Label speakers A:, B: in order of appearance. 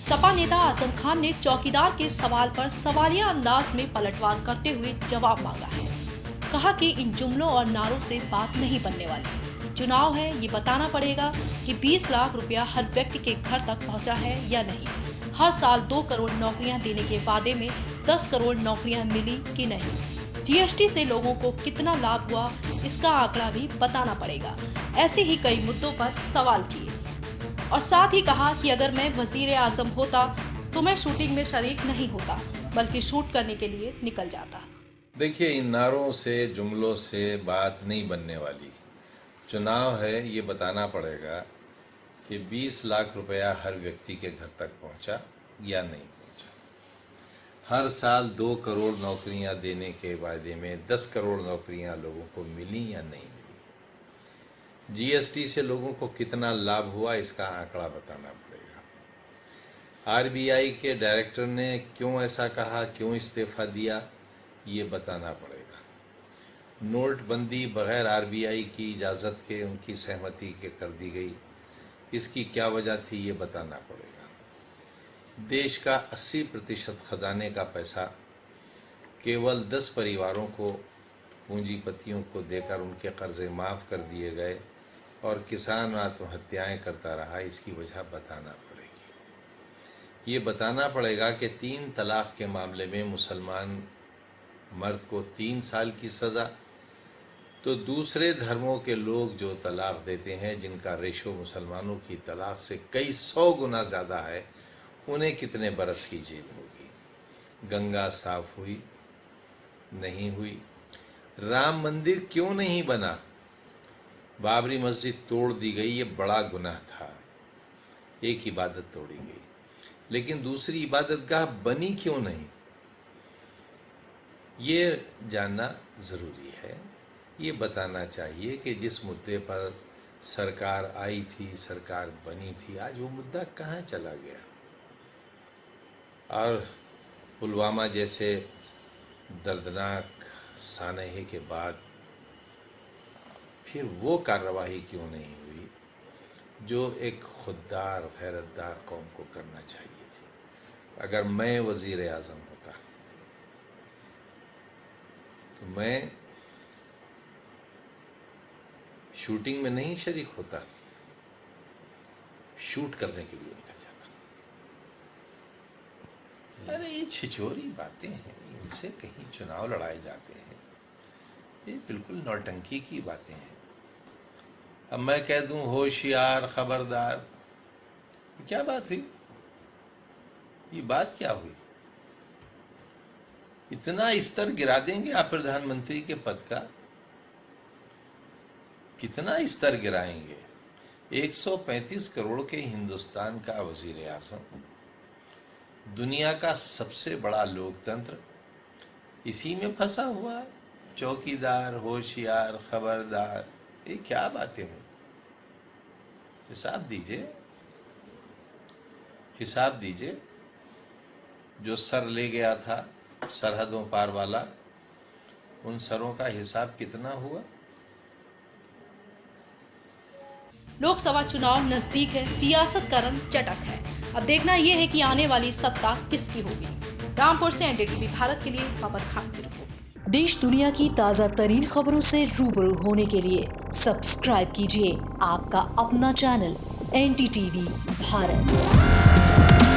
A: सपा नेता आजम खान ने चौकीदार के सवाल पर सवालिया अंदाज में पलटवार करते हुए जवाब मांगा है। कहा कि इन जुमलों और नारों से बात नहीं बनने वाली। चुनाव है, ये बताना पड़ेगा कि 20 लाख रुपया हर व्यक्ति के घर तक पहुंचा है या नहीं। हर साल 2 करोड़ नौकरियां देने के वादे में 10 करोड़ नौकरियां मिली कि नहीं। जीएसटी से लोगों को कितना लाभ हुआ, इसका आंकड़ा भी बताना पड़ेगा। ऐसे ही कई मुद्दों पर सवाल किए और साथ ही कहा कि अगर मैं वजीर आजम होता तो मैं शूटिंग में शरीक नहीं होता, बल्कि शूट करने के लिए निकल जाता।
B: देखिए, इन नारों से, जुमलों से बात नहीं बनने वाली। चुनाव है, ये बताना पड़ेगा कि 20 लाख रुपया हर व्यक्ति के घर तक पहुंचा या नहीं पहुंचा। हर साल 2 करोड़ नौकरियां देने के वादे में 10 करोड़ नौकरियां लोगों को मिली या नहीं मिली। जीएसटी से लोगों को कितना लाभ हुआ, इसका आंकड़ा बताना पड़ेगा। आरबीआई के डायरेक्टर ने क्यों ऐसा कहा, क्यों इस्तीफा दिया, ये बताना पड़ेगा। नोटबंदी बगैर आरबीआई की इजाज़त के, उनकी सहमति के कर दी गई, इसकी क्या वजह थी, ये बताना पड़ेगा। देश का 80% खजाने का पैसा केवल 10 परिवारों को, पूंजीपतियों को देकर उनके कर्जे माफ़ कर दिए गए और किसान आत्महत्याएं करता रहा, इसकी वजह बताना पड़ेगी। ये बताना पड़ेगा कि 3 तलाक के मामले में मुसलमान मर्द को 3 साल की सज़ा, तो दूसरे धर्मों के लोग जो तलाक देते हैं, जिनका रेशो मुसलमानों की तलाक से कई 100 गुना ज़्यादा है, उन्हें कितने बरस की जेल होगी। गंगा साफ हुई, नहीं हुई। राम मंदिर क्यों नहीं बना? बाबरी मस्जिद तोड़ दी गई, ये बड़ा गुनाह था। एक इबादत तोड़ी गई, लेकिन दूसरी इबादतगाह बनी क्यों नहीं, ये जानना ज़रूरी है। ये बताना चाहिए कि जिस मुद्दे पर सरकार आई थी, सरकार बनी थी, आज वो मुद्दा कहाँ चला गया। और पुलवामा जैसे दर्दनाक सानहे के बाद फिर वो कार्रवाई क्यों नहीं हुई जो एक खुददार, गैरतदार कौम को करना चाहिए थी। अगर मैं वजीर आज़म होता तो मैं शूटिंग में नहीं शरीक होता, शूट करने के लिए निकल जाता। अरे ये छिछोरी बातें हैं, इनसे कहीं चुनाव लड़ाए जाते हैं, ये बिल्कुल नौटंकी की बातें हैं। अब मैं कह दूं होशियार, खबरदार, क्या बात हुई? ये बात क्या हुई? इतना स्तर गिरा देंगे आप प्रधानमंत्री के पद का? कितना स्तर गिराएंगे? 135 करोड़ के हिंदुस्तान का वजीर आज़म, दुनिया का सबसे बड़ा लोकतंत्र, इसी में फंसा हुआ है। चौकीदार, होशियार, खबरदार, ये क्या बातें हुई? हिसाब दीजिए, हिसाब दीजिए। जो सर ले गया था सरहदों पार वाला, उन सरों का हिसाब कितना हुआ?
A: लोकसभा चुनाव नजदीक है, सियासत का रंग चटक है। अब देखना यह है कि आने वाली सत्ता किसकी होगी। रामपुर से एनडीटीवी भारत के लिए बाबर खान की रिपोर्ट। देश दुनिया की ताज़ा तरीन खबरों से रूबरू होने के लिए सब्सक्राइब कीजिए आपका अपना चैनल एनडीटीवी भारत।